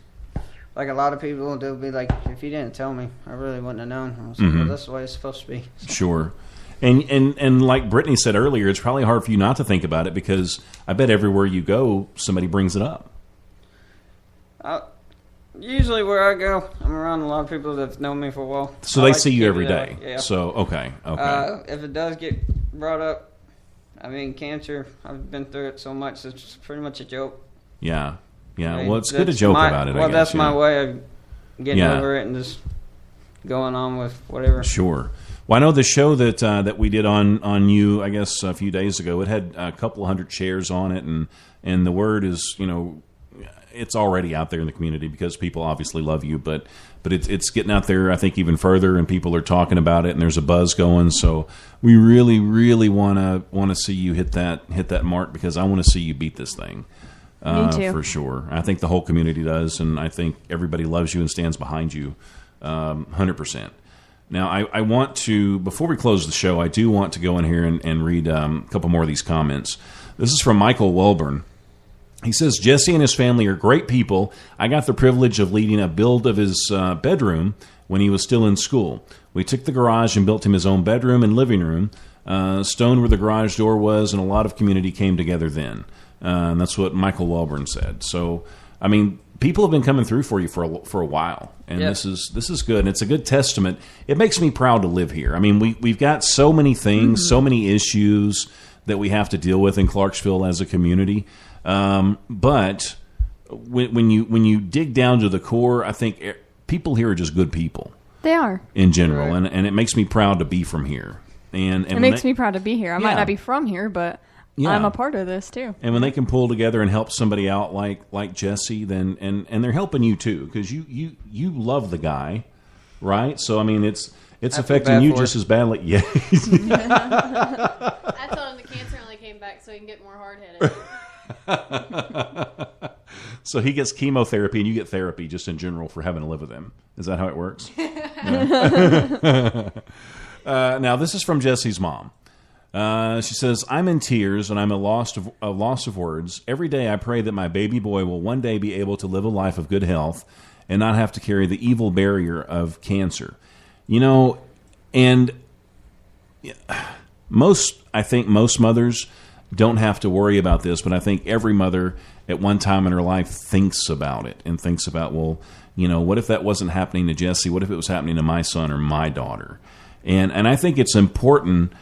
like a lot of people, they'll be like, if you didn't tell me, I really wouldn't have known. I was like, well, that's the way it's supposed to be. Sure. And like Brittney said earlier, it's probably hard for you not to think about it because I bet everywhere you go, somebody brings it up. Usually where I go, I'm around a lot of people that know me for a while. So they see you every day. Yeah. So, okay. If it does get brought up, I mean, cancer, I've been through it so much, it's pretty much a joke. Yeah. Yeah. I mean, well, it's good to joke about it, I guess. That's my way of getting over it and just going on with whatever. Sure. Well, I know the show that we did on you, I guess, a few days ago, it had a couple hundred shares on it, and the word is, it's already out there in the community because people obviously love you, but it's getting out there, I think, even further, and people are talking about it, and there's a buzz going. So we really, really want to see you hit that mark because I want to see you beat this thing. Me too. For sure. I think the whole community does, and I think everybody loves you and stands behind you 100%. Now, I want to, before we close the show, I do want to go in here and read a couple more of these comments. This is from Michael Welborn. He says, Jesse and his family are great people. I got the privilege of leading a build of his bedroom when he was still in school. We took the garage and built him his own bedroom and living room, stoned where the garage door was, and a lot of community came together then. And that's what Michael Welborn said. So, I mean, people have been coming through for you for a while, and this is good. And it's a good testament. It makes me proud to live here. I mean, we've got so many things, so many issues that we have to deal with in Clarksville as a community. But when you dig down to the core, I think people here are just good people. They are in general, right. and it makes me proud to be from here. And it makes me proud to be here. I might not be from here, but I'm a part of this too. And when they can pull together and help somebody out like Jesse, then and they're helping you too because you love the guy, right? So I mean, it's affecting you just as badly. Yeah. I told him the cancer only came back so he can get more hard-headed. So he gets chemotherapy and you get therapy just in general for having to live with him. Is that how it works? Now this is from Jesse's mom. She says, I'm in tears and I'm a loss of words. Every day I pray that my baby boy will one day be able to live a life of good health and not have to carry the evil barrier of cancer. And I think most mothers don't have to worry about this, but I think every mother at one time in her life thinks about it and thinks about, well, what if that wasn't happening to Jesse? What if it was happening to my son or my daughter? And I think it's important.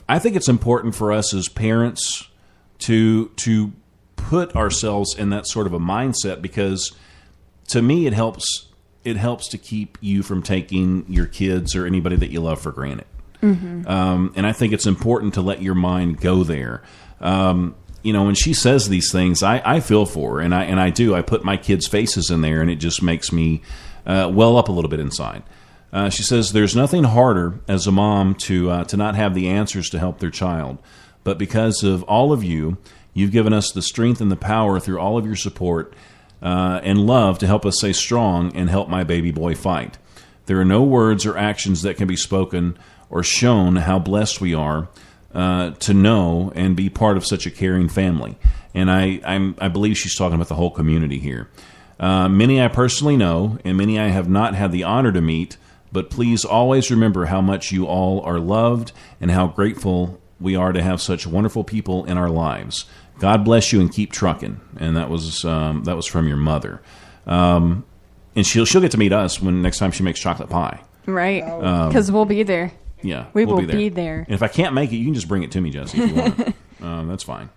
I think it's important for us as parents to put ourselves in that sort of a mindset because, to me, it helps to keep you from taking your kids or anybody that you love for granted. Mm-hmm. And I think it's important to let your mind go there. When she says these things, I feel for her, and I do. I put my kids' faces in there, and it just makes me well up a little bit inside. She says, there's nothing harder as a mom to not have the answers to help their child. But because of all of you, you've given us the strength and the power through all of your support and love to help us stay strong and help my baby boy fight. There are no words or actions that can be spoken or shown how blessed we are to know and be part of such a caring family. And I believe she's talking about the whole community here. Many I personally know, and many I have not had the honor to meet, but please always remember how much you all are loved and how grateful we are to have such wonderful people in our lives. God bless you and keep trucking. And that was from your mother. And she'll get to meet us when next time she makes chocolate pie. Right, because we'll be there. Yeah, we will be there. And if I can't make it, you can just bring it to me, Jesse, if you want. That's fine.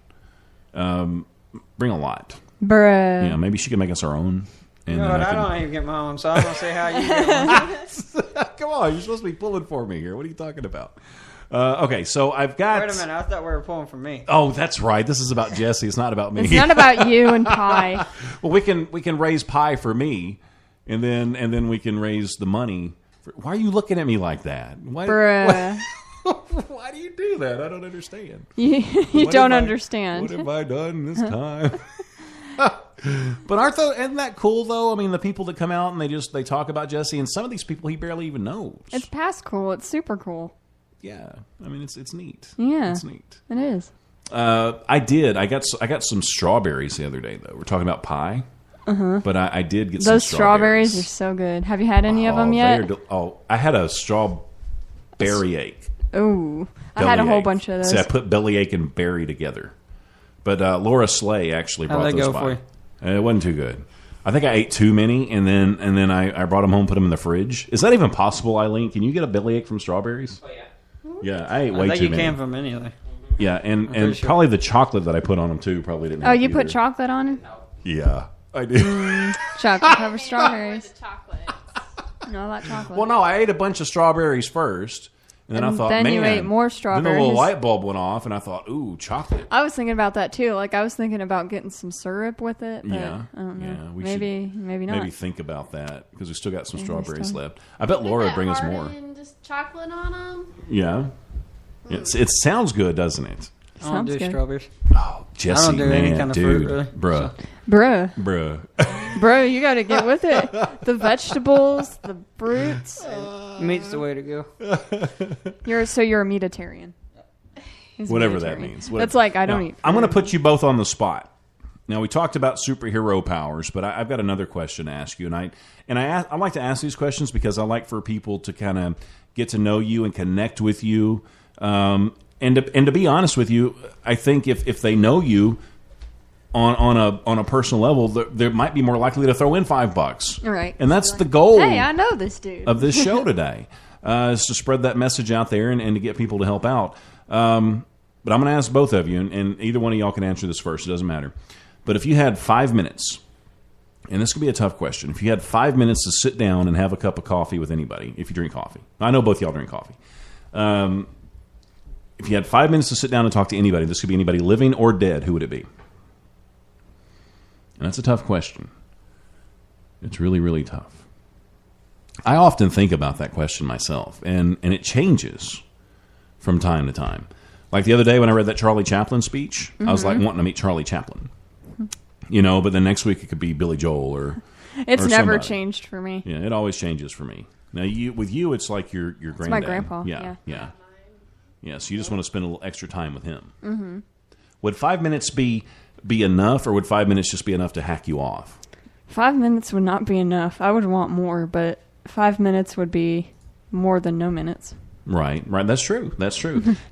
Bring a lot. Bruh. Yeah, maybe she can make us our own. And no, I don't even get my own, so I'm going to say how you get one. Come on, you're supposed to be pulling for me here. What are you talking about? Okay, so I've got... Wait a minute, I thought we were pulling for me. Oh, that's right. This is about Jesse. It's not about me. It's not about you and pie. Well, we can raise pie for me, and then we can raise the money. Why are you looking at me like that? Bruh. Why do you do that? I don't understand. You don't understand. What have I done this time? But isn't that cool though? I mean, the people that come out and they talk about Jesse, and some of these people he barely even knows. It's past cool. It's super cool. Yeah, I mean it's neat. Yeah, it's neat. It is. I got some strawberries the other day though. We're talking about pie. But I did get those some strawberries. Are so good. Have you had any of them yet? I had a strawberry ache. Ooh, I had a whole bunch of those. See, I put bellyache and berry together. But Laura Slay actually brought those by. For you? It wasn't too good. I think I ate too many, and then I brought them home, put them in the fridge. Is that even possible, Eileen? Can you get a bellyache from strawberries? Oh yeah. Yeah, I ate way too many. I think you can from anyway. Yeah, and probably the chocolate that I put on them too probably didn't. Oh, you put chocolate on it? No. Yeah, I did. Chocolate covered strawberries. No, not chocolate. Well, no, I ate a bunch of strawberries first. And then I thought, then you ate more strawberries. Then the little light bulb went off, and I thought, ooh, chocolate. I was thinking about that too. Like I was thinking about getting some syrup with it. But yeah, I don't know. Yeah, maybe not. Maybe think about that because we still got some strawberries left. I bet Laura would bring us more. Just chocolate on them. Yeah, it sounds good, doesn't it? I don't do strawberries. Oh, Jesse, I don't do any kind of fruit, really. Bruh, you got to get with it. The vegetables, the fruits. Meat's the way to go. You're a meatitarian. Whatever that means. That's like I don't eat. I'm going to put you both on the spot. Now we talked about superhero powers, but I've got another question to ask you, and I like to ask these questions because I like for people to kind of get to know you and connect with you. And to be honest with you, I think if they know you on a personal level, they might be more likely to throw in $5. Right. And that's the goal. Hey, I know this dude of this show today, is to spread that message out there and to get people to help out. But I'm going to ask both of you, and either one of y'all can answer this first. It doesn't matter. But if you had 5 minutes, and this could be a tough question, if you had 5 minutes to sit down and have a cup of coffee with anybody, if you drink coffee, I know both y'all drink coffee. If you had 5 minutes to sit down and talk to anybody, this could be anybody living or dead, who would it be? And that's a tough question. It's really, really tough. I often think about that question myself, and it changes from time to time. Like the other day when I read that Charlie Chaplin speech, I was like wanting to meet Charlie Chaplin. But then next week it could be Billy Joel or It's never changed for me. Yeah, it always changes for me. Now, with you, it's like your granddad. It's my grandpa. Yeah. Yeah, so you just want to spend a little extra time with him. Mm-hmm. Would 5 minutes be enough, or would 5 minutes just be enough to hack you off? 5 minutes would not be enough. I would want more, but 5 minutes would be more than no minutes. Right. That's true.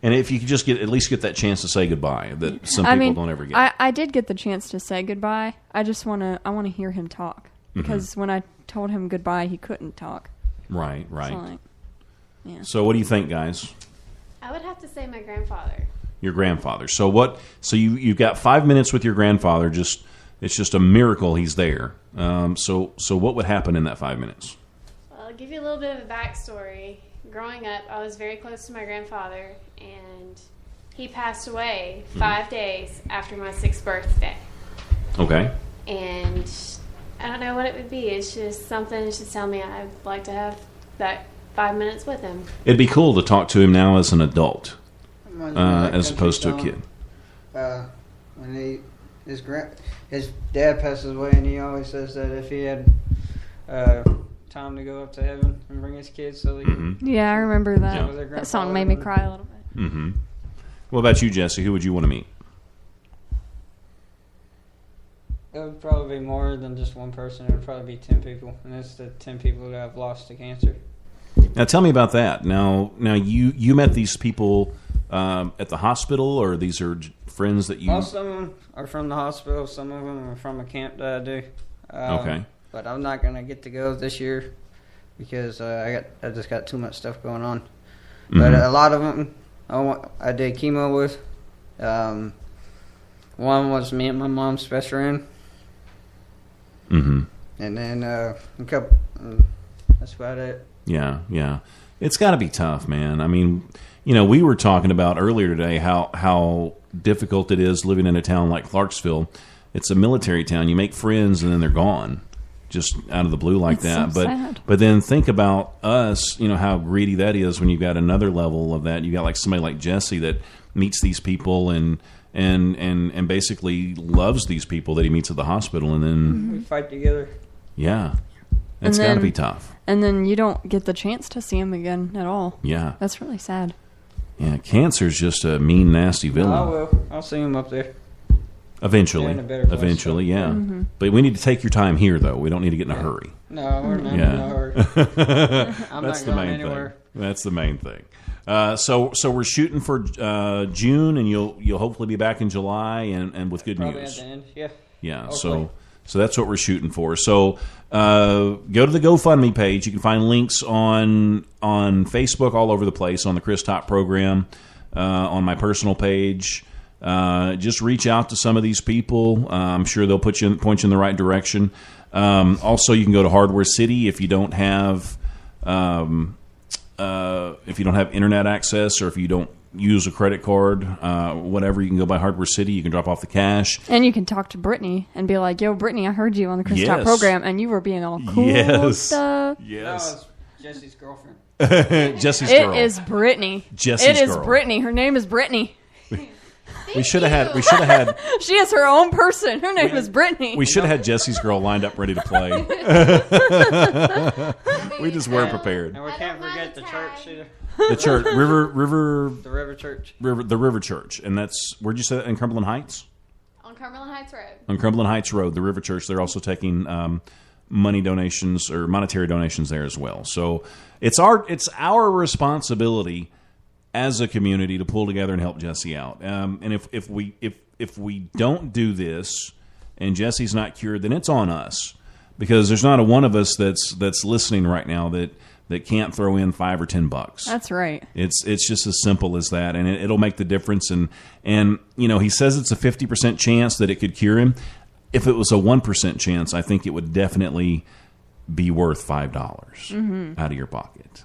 And if you could just at least get that chance to say goodbye, that some people don't ever get. I did get the chance to say goodbye. I just want to hear him talk, because when I told him goodbye, he couldn't talk. Right. So what do you think, guys? I would have to say my grandfather. Your grandfather. So what? So you've got 5 minutes with your grandfather. It's just a miracle he's there. So what would happen in that 5 minutes? Well, I'll give you a little bit of a backstory. Growing up, I was very close to my grandfather, and he passed away 5 days after my 6th birthday. Okay. And I don't know what it would be. It's just something that should tell me I'd like to have that 5 minutes with him. It'd be cool to talk to him now as an adult, as opposed to a kid. When his dad passes away, and he always says that if he had time to go up to heaven and bring his kids, so he I remember that. Yeah. That song made me cry a little bit. Mm-hmm. What about you, Jesse? Who would you want to meet? It would probably be more than just one person. It would probably be 10 people, and that's the 10 people that I've lost to cancer. Now tell me about that. Now you met these people at the hospital, or these are friends that you... Most of them are from the hospital. Some of them are from a camp that I do. Okay. But I'm not going to get to go this year because I just got too much stuff going on. But a lot of them I did chemo with. One was me and my mom's best friend. Mm-hmm. And then a couple. That's about it. Yeah. It's got to be tough, man. I mean, we were talking about earlier today how difficult it is living in a town like Clarksville. It's a military town. You make friends and then they're gone, just out of the blue like that. So sad. But then think about us. How greedy that is when you've got another level of that. You got like somebody like Jesse that meets these people and basically loves these people that he meets at the hospital, and then we fight together. Yeah, it's got to be tough. And then you don't get the chance to see him again at all. Yeah, that's really sad. Yeah, cancer's just a mean, nasty villain. I will. I'll see him up there. Eventually, yeah. Mm-hmm. But we need to take your time here, though. We don't need to get in a hurry. No, we're not in a hurry. I'm not going anywhere. That's the main thing. So we're shooting for June, and you'll hopefully be back in July, and with good Probably news. At the end. Yeah. Yeah. Hopefully. So that's what we're shooting for. So go to the GoFundMe page. You can find links on Facebook all over the place, on the Chris Top program, on my personal page. Just reach out to some of these people. I'm sure they'll point you in the right direction. Also, you can go to Hardware City if you don't have internet access, or if you don't use a credit card, whatever. You can go by Hardware City. You can drop off the cash, and you can talk to Brittney and be like, "Yo, Brittney, I heard you on the Chris Top program, and you were being all cool and stuff." Yes. That was Jesse's girlfriend. Jesse's girl. It is Brittney. Jesse's It is girl. Brittney. Her name is Brittney. We should have had. She is her own person. Her name is Brittney. We should have had Jesse's girl lined up, ready to play. We just weren't prepared. And we can't forget the church either. The church, The River Church. The River Church, and that's, where'd you say that? In Cumberland Heights. On Cumberland Heights Road. On Cumberland Heights Road, the River Church. They're also taking money donations or monetary donations there as well. So it's our responsibility as a community to pull together and help Jesse out. And if we don't do this and Jesse's not cured, then it's on us, because there's not a one of us that's listening right now that can't throw in $5 or $10. That's right. It's just as simple as that, and it'll make the difference. And he says it's a 50% chance that it could cure him. If it was a 1% chance, I think it would definitely be worth $5 out of your pocket.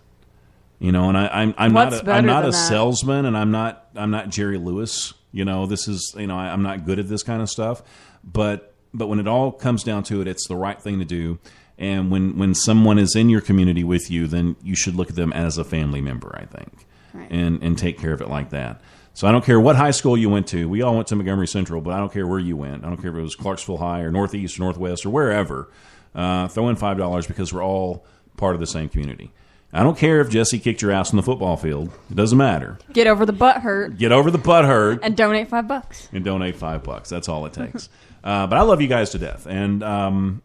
And I'm not a salesman, and I'm not Jerry Lewis. This is I'm not good at this kind of stuff. But when it all comes down to it, it's the right thing to do. And when someone is in your community with you, then you should look at them as a family member, I think, right. and take care of it like that. So I don't care what high school you went to. We all went to Montgomery Central, but I don't care where you went. I don't care if it was Clarksville High or Northeast or Northwest or wherever. Throw in $5 because we're all part of the same community. I don't care if Jesse kicked your ass on the football field. It doesn't matter. Get over the butt hurt. And donate $5. And donate $5. That's all it takes. But I love you guys to death. And I'm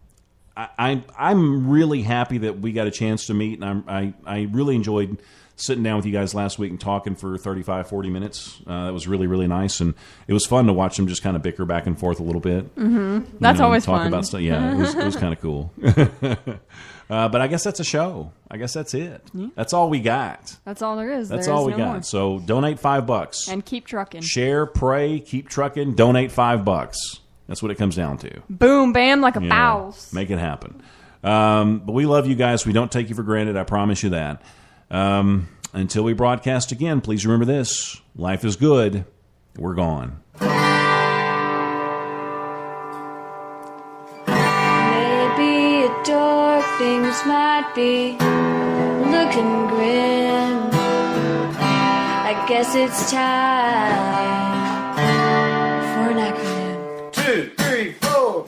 really happy that we got a chance to meet. And I really enjoyed sitting down with you guys last week and talking for 35, 40 minutes. That was really, really nice. And it was fun to watch them just kind of bicker back and forth a little bit. Mm-hmm. That's always talk fun. About stuff. Yeah, it was kind of cool. But I guess that's a show. I guess that's it. Yeah. That's all we got. That's all there is. That's all we got. More. So donate $5. And keep trucking. Share, pray, keep trucking, donate $5. That's what it comes down to. Boom, bam, like a bows. Make it happen. But we love you guys. We don't take you for granted. I promise you that. Until we broadcast again, please remember this. Life is good. We're gone. Maybe a dark things might be looking grim. I guess it's time for an acronym. 2, 3, 4.